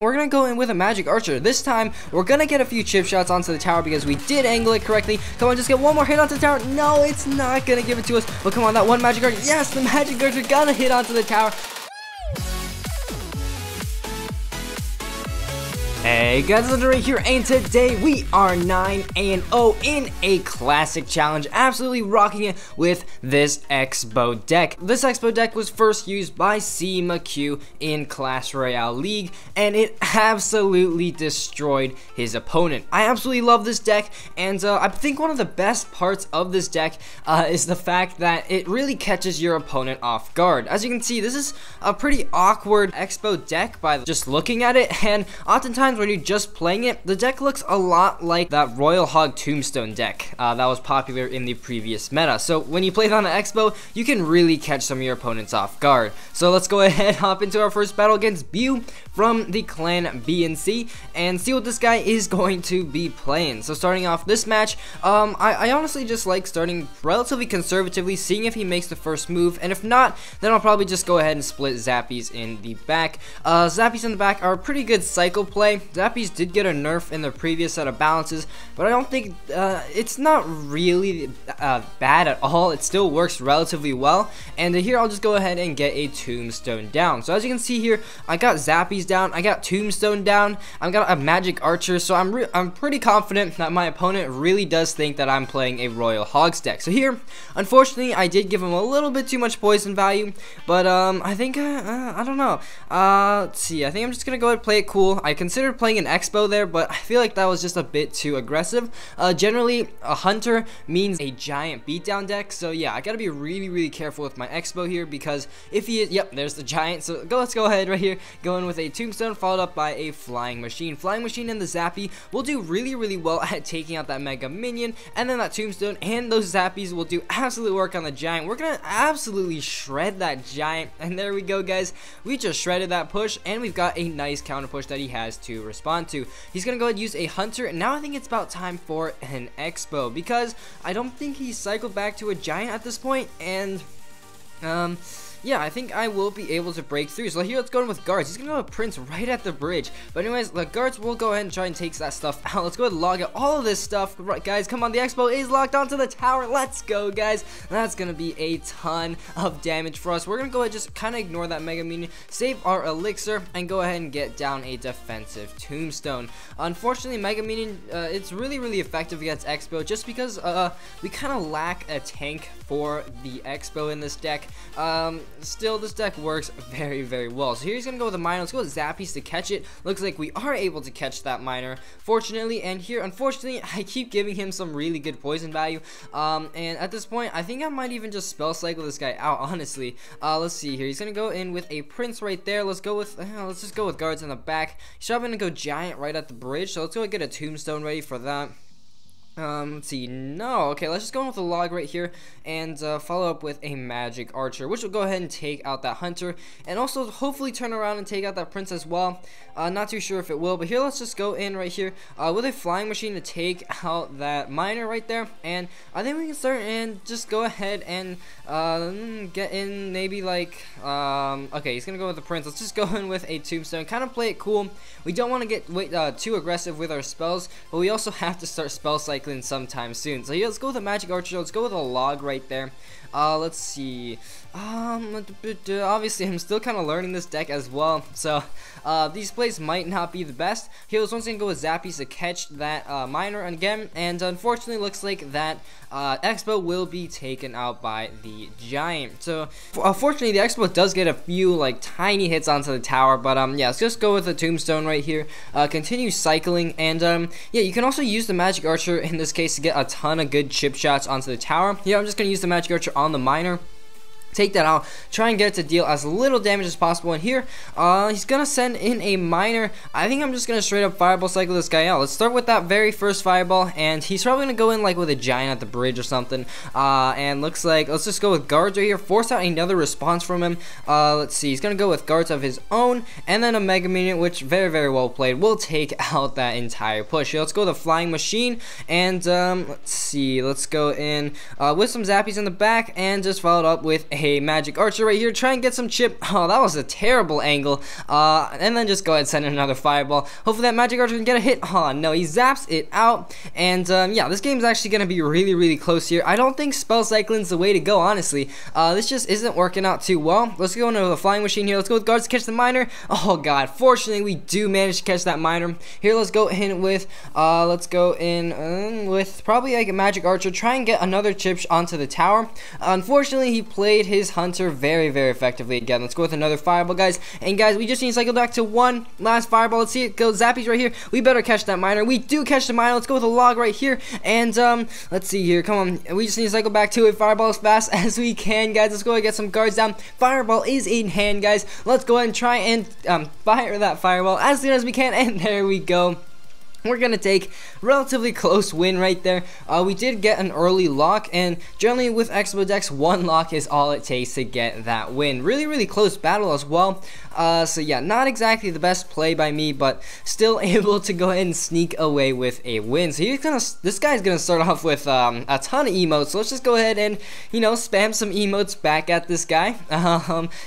We're gonna go in with a Magic Archer. This time, we're gonna get a few chip shots onto the tower because we did angle it correctly. Come on, just get one more hit onto the tower. No, it's not gonna give it to us. But come on, that one Magic Archer. Yes, the Magic Archer got a hit onto the tower. Hey guys, Legendaray here, and today we are 9-0 in a classic challenge, absolutely rocking it with this Xbow deck. This Xbow deck was first used by C. McHugh in Clash Royale League, and it absolutely destroyed his opponent. I absolutely love this deck, and I think one of the best parts of this deck is the fact that it really catches your opponent off guard. As you can see, this is a pretty awkward Xbow deck by just looking at it, and oftentimes when you're just playing it, the deck looks a lot like that Royal Hog Tombstone deck that was popular in the previous meta. So when you play it on an Xbow, you can really catch some of your opponents off guard. So let's go ahead, hop into our first battle against Bew from the clan BNC and see what this guy is going to be playing. So starting off this match, I honestly just like starting relatively conservatively, seeing if he makes the first move, and if not, then I'll probably just go ahead and split Zappies in the back. Zappies in the back are a pretty good cycle play. Zappies did get a nerf in the previous set of balances, but I don't think it's not really bad at all. It still works relatively well, and here I'll just go ahead and get a Tombstone down. So as you can see here, I got Zappies down, I got Tombstone down, I've got a Magic Archer, so I'm pretty confident that my opponent really does think that I'm playing a Royal Hogs deck. So here, unfortunately, I did give him a little bit too much poison value, but I think, I don't know. Let's see, I think I'm just gonna go ahead and play it cool. I considered playing an Xbow there, but I feel like that was just a bit too aggressive. Generally, a Hunter means a giant beatdown deck, so yeah, I gotta be really careful with my Xbow here, because if he is, yep, there's the giant, so let's go ahead right here, go in with a Tombstone, followed up by a Flying Machine. Flying Machine and the Zappy will do really well at taking out that Mega Minion, and then that Tombstone and those Zappies will do absolute work on the giant. We're gonna absolutely shred that giant, and there we go, guys. We just shredded that push, and we've got a nice counter push that he has to respond to. He's gonna go ahead and use a Hunter, and now I think it's about time for an Xbow, because I don't think he's cycled back to a giant at this point, and yeah, I think I will be able to break through. So here, let's go in with guards. He's gonna go with Prince right at the bridge. But anyways, the guards will go ahead and try and take that stuff out. Let's go ahead and log out all of this stuff. Right, guys, come on. The Xbow is locked onto the tower. Let's go, guys. That's gonna be a ton of damage for us. We're gonna go ahead and just kind of ignore that Mega Minion, save our elixir, and go ahead and get down a defensive Tombstone. Unfortunately, Mega Minion, it's really effective against Xbow, just because we kind of lack a tank for the Xbow in this deck. Still, this deck works very well. So here he's gonna go with a miner. Let's go with Zappies to catch it. Looks like we are able to catch that miner, fortunately. And here, unfortunately, I keep giving him some really good poison value. And at this point, I think I might even just spell cycle this guy out, honestly. Let's see here. He's gonna go in with a Prince right there. Let's go with let's just go with guards in the back. He's probably gonna go giant right at the bridge. So let's go and get a Tombstone ready for that. Let's see, no, okay, let's just go in with a log right here, and follow up with a Magic Archer, which will go ahead and take out that Hunter, and also hopefully turn around and take out that Prince as well. Not too sure if it will, but here, let's just go in right here, with a Flying Machine to take out that Miner right there, and I think we can start and just go ahead and, get in maybe like, okay, he's gonna go with the Prince. Let's just go in with a Tombstone, kind of play it cool. We don't want to get too aggressive with our spells, but we also have to start spell cycling sometime soon. So yeah, let's go with a Magic Archer. Let's go with a log right there. Let's see. Obviously, I'm still kind of learning this deck as well, so these plays might not be the best. Here, let's once again go with Zappies to catch that miner again, and unfortunately, looks like that Xbow will be taken out by the giant. So, unfortunately, the Xbow does get a few like tiny hits onto the tower, but yeah, let's just go with the Tombstone right here. Continue cycling, and yeah, you can also use the Magic Archer in this case to get a ton of good chip shots onto the tower. Here, I'm just gonna use the Magic Archer on the miner. Take that out, try and get it to deal as little damage as possible, and here, he's gonna send in a miner. I think I'm just gonna straight up fireball cycle this guy out. Let's start with that very first fireball, and he's probably gonna go in like with a giant at the bridge or something, and looks like, let's just go with guards right here, force out another response from him. Let's see, he's gonna go with guards of his own, and then a Mega Minion, which very well played, will take out that entire push. Here, let's go with a Flying Machine, and let's see, let's go in with some Zappies in the back, and just followed up with a a Magic Archer right here, try and get some chip. Oh, that was a terrible angle. And then just go ahead and send in another fireball. Hopefully that Magic Archer can get a hit. Oh no, he zaps it out. And yeah, this game is actually going to be really close here. I don't think spell cycling's the way to go, honestly. This just isn't working out too well. Let's go into the flying machine here. Let's go with guards to catch the miner. Oh god, fortunately we do manage to catch that miner. Here, let's go in with probably like a Magic Archer, try and get another chip onto the tower. Unfortunately, he played his hunter very effectively again. Let's go with another fireball, guys. And guys, we just need to cycle back to one last fireball. Let's see it go. Zappies right here. We better catch that miner. We do catch the miner. Let's go with a log right here. And let's see here. Come on. We just need to cycle back to it. Fireball as fast as we can, guys. Let's go and get some guards down. Fireball is in hand, guys. Let's go ahead and try and fire that fireball as soon as we can. And there we go. We're going to take relatively close win right there. We did get an early lock, and generally with Xbow decks, one lock is all it takes to get that win. Really close battle as well. So yeah, not exactly the best play by me, but still able to go ahead and sneak away with a win. So this guy's going to start off with a ton of emotes. So let's just go ahead and, you know, spam some emotes back at this guy.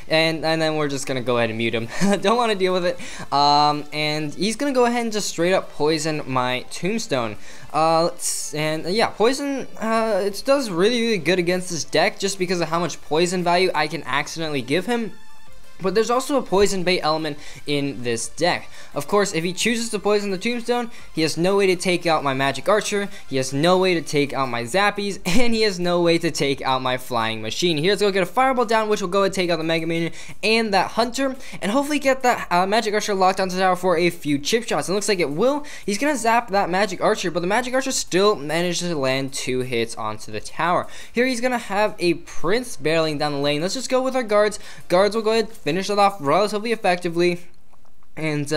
And then we're just going to go ahead and mute him. Don't want to deal with it. And he's going to go ahead and just straight up poison my tombstone. Yeah, poison, it does really good against this deck just because of how much poison value I can accidentally give him. But there's also a poison bait element in this deck. Of course, if he chooses to poison the tombstone, he has no way to take out my Magic Archer, he has no way to take out my Zappies, and he has no way to take out my flying machine. Here, let's go get a fireball down, which will go and take out the Mega Minion and that Hunter, and hopefully get that Magic Archer locked onto the tower for a few chip shots. It looks like it will. He's gonna zap that Magic Archer, but the Magic Archer still manages to land 2 hits onto the tower. Here, he's gonna have a Prince barreling down the lane. Let's just go with our guards. Guards will go ahead and finish it off relatively effectively. And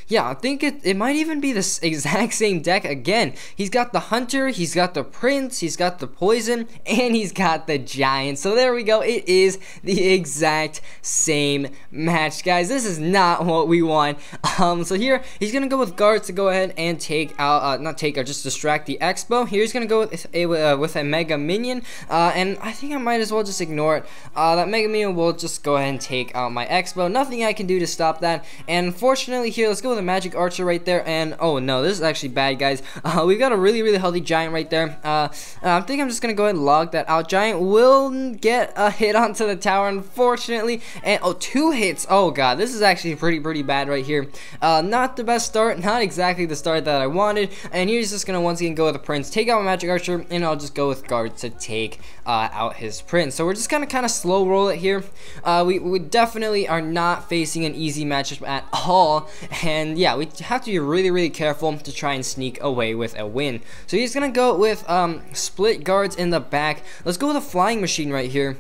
yeah, I think it might even be this exact same deck again. He's got the Hunter, he's got the Prince, he's got the Poison, and he's got the Giant. So there we go. It is the exact same match, guys. This is not what we want. So here he's gonna go with guards to go ahead and take out, just distract the Xbow. Here he's gonna go with a Mega Minion, and I think I might as well just ignore it. That Mega Minion will just go ahead and take out my Xbow. Nothing I can do to stop that. And unfortunately here, let's go with a Magic Archer right there, and oh no, this is actually bad, guys. We've got a really healthy Giant right there. I think I'm just gonna go ahead and log that out. Giant will get a hit onto the tower, unfortunately, and oh, 2 hits. Oh god, this is actually pretty bad right here. Not the best start, not exactly the start that I wanted. And he's just gonna once again go with the Prince, take out my Magic Archer, and I'll just go with guards to take out his Prince. So we're just gonna kind of slow roll it here. We definitely are not facing an easy matchup at all, and yeah, we have to be really careful to try and sneak away with a win. So he's gonna go with split guards in the back. Let's go with a flying machine right here.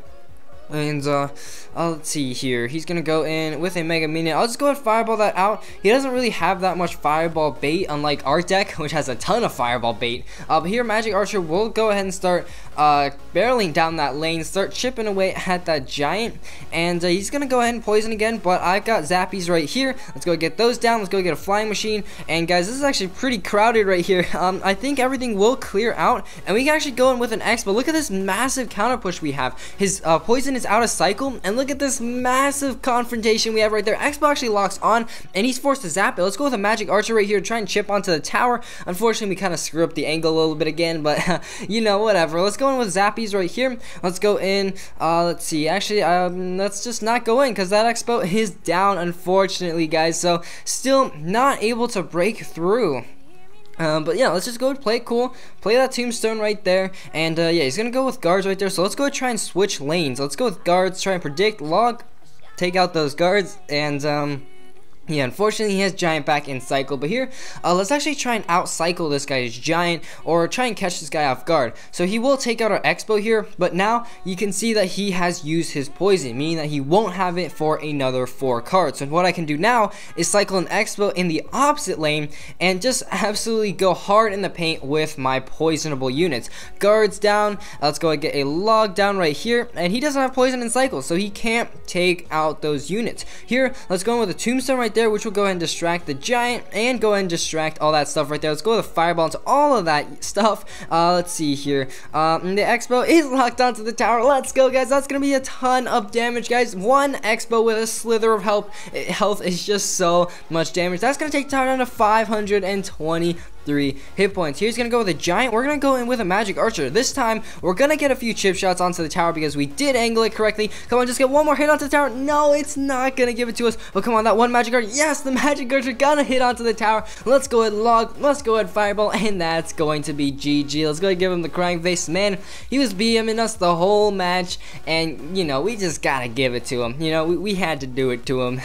And let's see here. He's gonna go in with a Mega Minion. I'll just go ahead and fireball that out. He doesn't really have that much fireball bait, unlike our deck, which has a ton of fireball bait. But here, Magic Archer will go ahead and start barreling down that lane, start chipping away at that Giant, and he's gonna go ahead and poison again. But I've got Zappies right here. Let's go get those down. Let's go get a flying machine. And guys, this is actually pretty crowded right here. I think everything will clear out, and we can actually go in with an X. But look at this massive counter push we have. His poison is out of cycle, and look at this massive confrontation we have right there. Xbow actually locks on, and he's forced to zap it. Let's go with a Magic Archer right here to try and chip onto the tower. Unfortunately, we kind of screw up the angle a little bit again, but you know, whatever. Let's go in with Zappies right here. Let's go in. Let's see. Actually, let's just not go in because that Xbow is down, unfortunately, guys. So still not able to break through. But yeah, let's just go play it cool, play that tombstone right there, and yeah, he's gonna go with guards right there. So let's go try and switch lanes. Let's go with guards, try and predict, log, take out those guards, and yeah, unfortunately he has Giant back in cycle. But here, let's actually try and out-cycle this guy's Giant, or try and catch this guy off guard. So he will take out our Xbow here, but now you can see that he has used his poison, meaning that he won't have it for another 4 cards. So what I can do now is cycle an Xbow in the opposite lane, and just absolutely go hard in the paint with my poisonable units. Guards down, let's go and get a log down right here, and he doesn't have poison in cycle, so he can't take out those units. Here, let's go in with a tombstone right there. there, which will go ahead and distract the giant and go ahead and distract all that stuff right there. Let's go with a fireball into all of that stuff. Let's see here. The Xbow is locked onto the tower. Let's go, guys. That's gonna be a ton of damage, guys. One Xbow with a slither of health is just so much damage. That's gonna take the tower down to 523 hit points. Here's gonna go with a giant. We're gonna go in with a magic archer. This time we're gonna get a few chip shots onto the tower because we did angle it correctly. Come on, just get one more hit onto the tower. No, it's not gonna give it to us. But come on, that one magic archer. Yes, the magic archer gonna hit onto the tower. Let's go ahead log. Let's go ahead fireball, and that's going to be GG. Let's go ahead and give him the crying face. Man, he was BMing us the whole match, and you know, we just gotta give it to him. You know, we had to do it to him.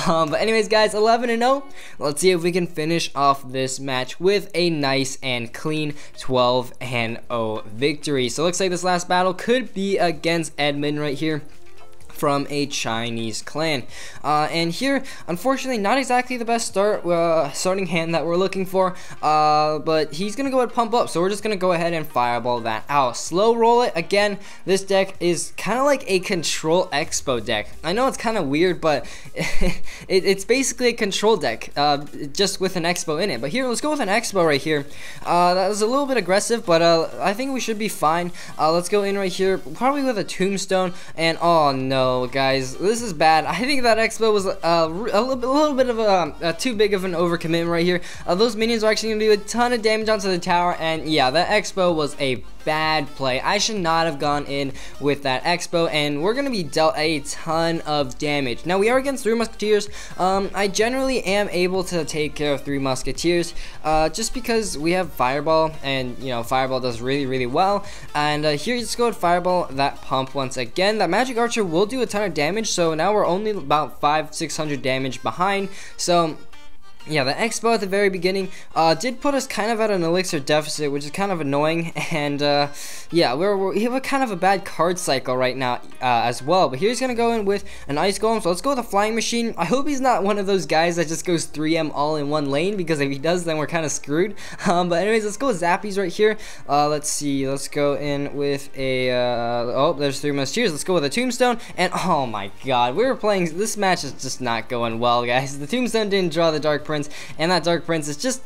But anyways, guys, 11-0. Let's see if we can finish off this match with a nice and clean 12-0 victory. So it looks like this last battle could be against Edmund right here from a Chinese clan. And here, unfortunately, not exactly the best starting hand that we're looking for, but he's gonna go ahead and pump up, so we're just gonna go ahead and fireball that out. Slow roll it. Again, this deck is kind of like a control Xbow deck. I know it's kind of weird, but it's basically a control deck, just with an Xbow in it. But here, let's go with an Xbow right here. That was a little bit aggressive, but I think we should be fine. Let's go in right here, probably with a tombstone, and oh no, guys, this is bad. I think that Xbow was a little bit of too big of an overcommitment right here. Those minions are actually going to do a ton of damage onto the tower, and yeah, that Xbow was a bad play. I should not have gone in with that Xbow, and we're going to be dealt a ton of damage. Now, we are against 3 musketeers. I generally am able to take care of 3 musketeers, just because we have fireball, and you know, fireball does really well. And here, let's go with fireball that pump once again. That magic archer will do a ton of damage, so now we're only about 500-600 damage behind. So yeah, the Xbow at the very beginning did put us kind of at an elixir deficit, which is kind of annoying, and yeah, we have a kind of a bad card cycle right now as well. But here's gonna go in with an ice golem, so let's go with a flying machine. I hope he's not one of those guys that just goes 3M all in one lane, because if he does, then we're kind of screwed. But anyways, let's go with zappies right here. Let's see, let's go in with a oh, there's 3 musketeers. Let's go with a tombstone, and oh my god, we were playing, this match is just not going well, guys. The tombstone didn't draw the dark prince, and that dark prince is just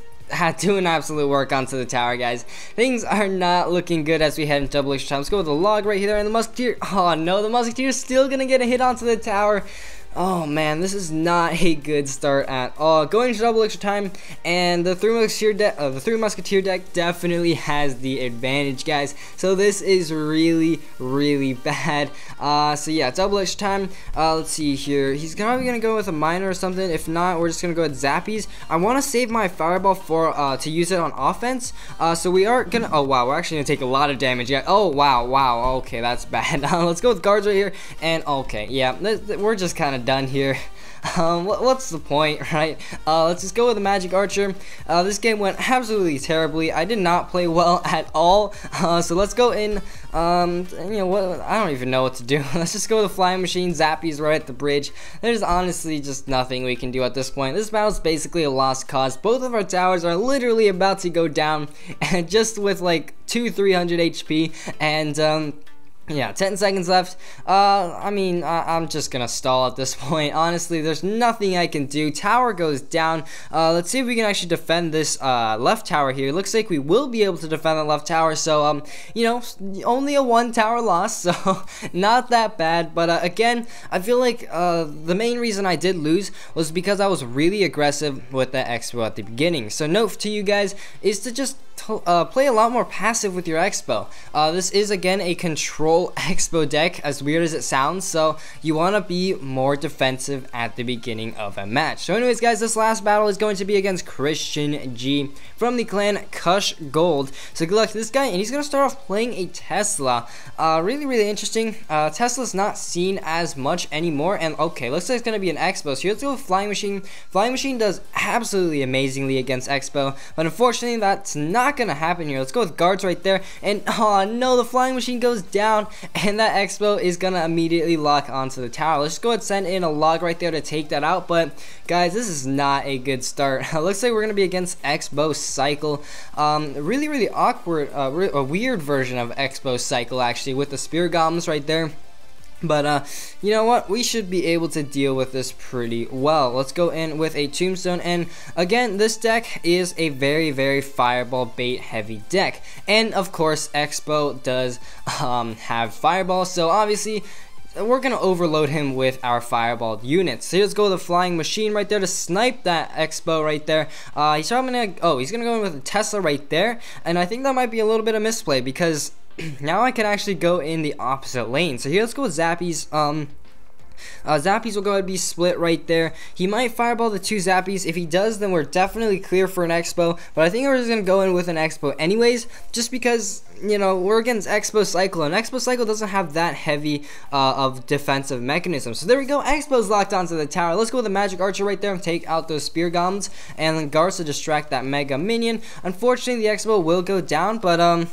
doing absolute work onto the tower, guys. Things are not looking good as we head into double extra time. Let's go with the log right here, and the musketeer. Oh no, the musketeer is still gonna get a hit onto the tower. Oh man, this is not a good start at all. Going to double extra time, and the 3 musketeer deck definitely has the advantage, guys. So this is really bad. So yeah, double extra time. Let's see here. He's probably gonna go with a miner or something. If not, we're just gonna go with zappies. I want to save my fireball for to use it on offense. So we are gonna. Oh wow, we're actually gonna take a lot of damage. Yeah. Oh wow. Okay, that's bad. Let's go with guards right here. And okay, yeah, we're just kind of done here. What's the point, right? Let's just go with the magic archer. This game went absolutely terribly. I did not play well at all. So let's go in. You know what? I don't even know what to do. Let's just go with the flying machine. Zappies right at the bridge. There's honestly just nothing we can do at this point. This battle is basically a lost cause. Both of our towers are literally about to go down, and just with like 200-300 HP, and yeah, 10 seconds left. I mean, I'm just gonna stall at this point. Honestly, there's nothing I can do. Tower goes down. Let's see if we can actually defend this left tower here. Looks like we will be able to defend the left tower. So, you know, only a 1 tower loss, so not that bad. But again, I feel like the main reason I did lose was because I was really aggressive with the Xbow at the beginning. So note to you guys is to just play a lot more passive with your Xbow. This is again a control Xbow deck, as weird as it sounds, so you want to be more defensive at the beginning of a match. So anyways, guys, this last battle is going to be against Christian G from the clan Kush Gold. So good luck to this guy, and he's going to start off playing a Tesla. Really interesting. Tesla's not seen as much anymore, and okay, looks like it's going to be an Xbow. So let's go with Flying Machine. Flying Machine does absolutely amazingly against Xbow, but unfortunately that's not going to happen here. Let's go with guards right there, and oh no, the Flying Machine goes down, and that Xbow is gonna immediately lock onto the tower. Let's go ahead and send in a log right there to take that out, but guys, this is not a good start. Looks like we're gonna be against Xbow Cycle. Really awkward, a weird version of Xbow Cycle actually, with the spear goblins right there. But you know what, we should be able to deal with this pretty well. Let's go in with a Tombstone, and again, this deck is a very Fireball bait heavy deck, and of course Xbow does have Fireball, so obviously we're gonna overload him with our Fireball units. So let's go with the Flying Machine right there to snipe that Xbow right there. He's gonna go in with a Tesla right there, and I think that might be a little bit of misplay because now I can actually go in the opposite lane. So here, let's go with Zappies. Zappies will go ahead and be split right there. He might Fireball the 2 Zappies. If he does, then we're definitely clear for an Xbow. But I think we're just going to go in with an Xbow anyways, just because, you know, we're against Xbow Cycle, and Xbow Cycle doesn't have that heavy of defensive mechanism. So there we go. Xbow's locked onto the tower. Let's go with the Magic Archer right there and take out those Spear Goblins, and then guards to distract that Mega Minion. Unfortunately, the Xbow will go down, but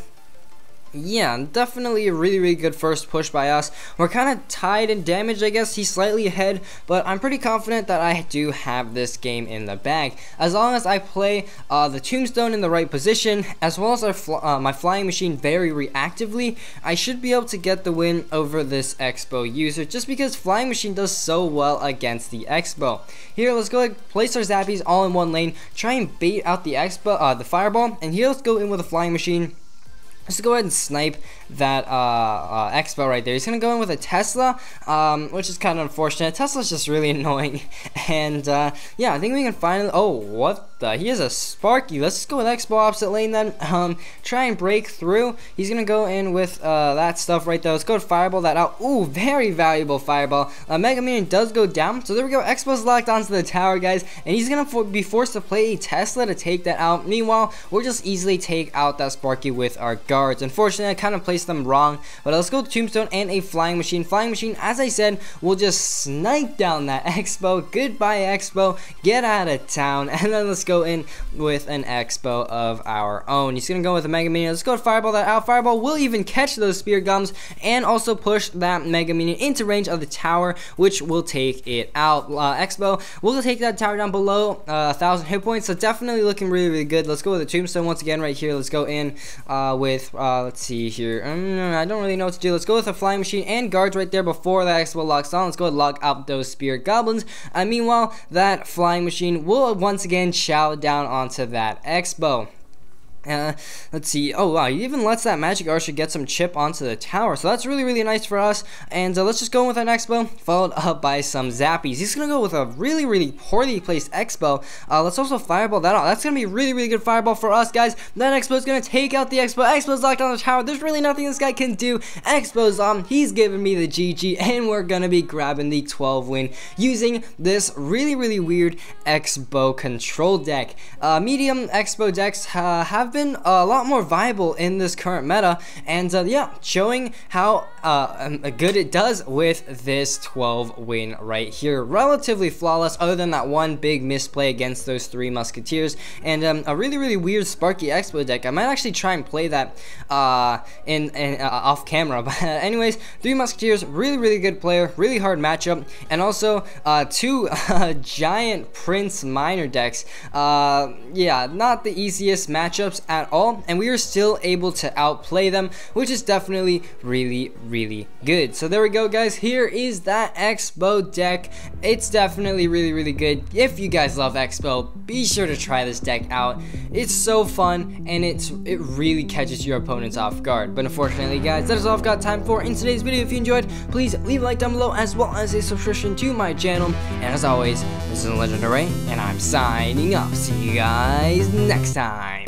yeah, definitely a really good first push by us. We're kind of tied in damage, I guess. He's slightly ahead, but I'm pretty confident that I do have this game in the bag. As long as I play the Tombstone in the right position, as well as my Flying Machine very reactively, I should be able to get the win over this Xbow user, just because Flying Machine does so well against the Xbow. Here, let's go ahead and place our Zappies all in one lane, try and bait out the Xbow, the Fireball, and here let's go in with a Flying Machine. Let's go ahead and snipe that Xbow right there. He's going to go in with a Tesla, which is kind of unfortunate. Tesla's just really annoying. And, yeah, I think we can finally... Oh, what the... He has a Sparky. Let's just go with Xbow opposite lane then. Try and break through. He's going to go in with that stuff right there. Let's go with Fireball that out. Ooh, very valuable Fireball. Mega Minion does go down. So there we go. Xbow's locked onto the tower, guys. And he's going to be forced to play a Tesla to take that out. Meanwhile, we'll just easily take out that Sparky with our guards. Unfortunately, I kind of placed them wrong, but let's go with Tombstone and a Flying Machine. Flying Machine, as I said, will just snipe down that Xbow. Goodbye, Xbow. Get out of town. And then let's go in with an Xbow of our own. He's going to go with a Mega Minion. Let's go with Fireball that out. Fireball will even catch those Spear Gums and also push that Mega Minion into range of the tower, which will take it out. Xbow will take that tower down below 1,000 hit points, so definitely looking really good. Let's go with the Tombstone once again right here. Let's go in with let's see here. I don't really know what to do. Let's go with a Flying Machine and guards right there before the Xbow locks on. Let's go and lock out those Spear Goblins. Meanwhile, that Flying Machine will once again chow down onto that Xbow. Let's see. Oh wow, he even lets that Magic Archer get some chip onto the tower, so that's really nice for us. And let's just go with an Xbow, followed up by some Zappies. He's gonna go with a really poorly placed Xbow. Let's also Fireball that out. That's gonna be really good Fireball for us, guys. That Xbow's gonna take out the Xbow. Xbow's locked on the tower. There's really nothing this guy can do. Xbow's he's giving me the GG, and we're gonna be grabbing the 12 win using this really weird Xbow control deck. Medium Xbow decks have been a lot more viable in this current meta, and yeah, showing how good it does with this 12 win right here. Relatively flawless, other than that one big misplay against those 3 Musketeers, and a really weird Sparky Xbow deck. I might actually try and play that off camera, but anyways, 3 Musketeers, really good player, really hard matchup, and also 2 giant Prince Minor decks. Yeah, not the easiest matchups at all, and we are still able to outplay them, which is definitely really good. So there we go, guys. Here is that Xbow deck. It's definitely really good. If you guys love Xbow, be sure to try this deck out. It's so fun, and it really catches your opponents off guard. But unfortunately, guys, that is all I've got time for in today's video. If you enjoyed, please leave a like down below, as well as a subscription to my channel. And as always, this is Legendaray, and I'm signing off. See you guys next time.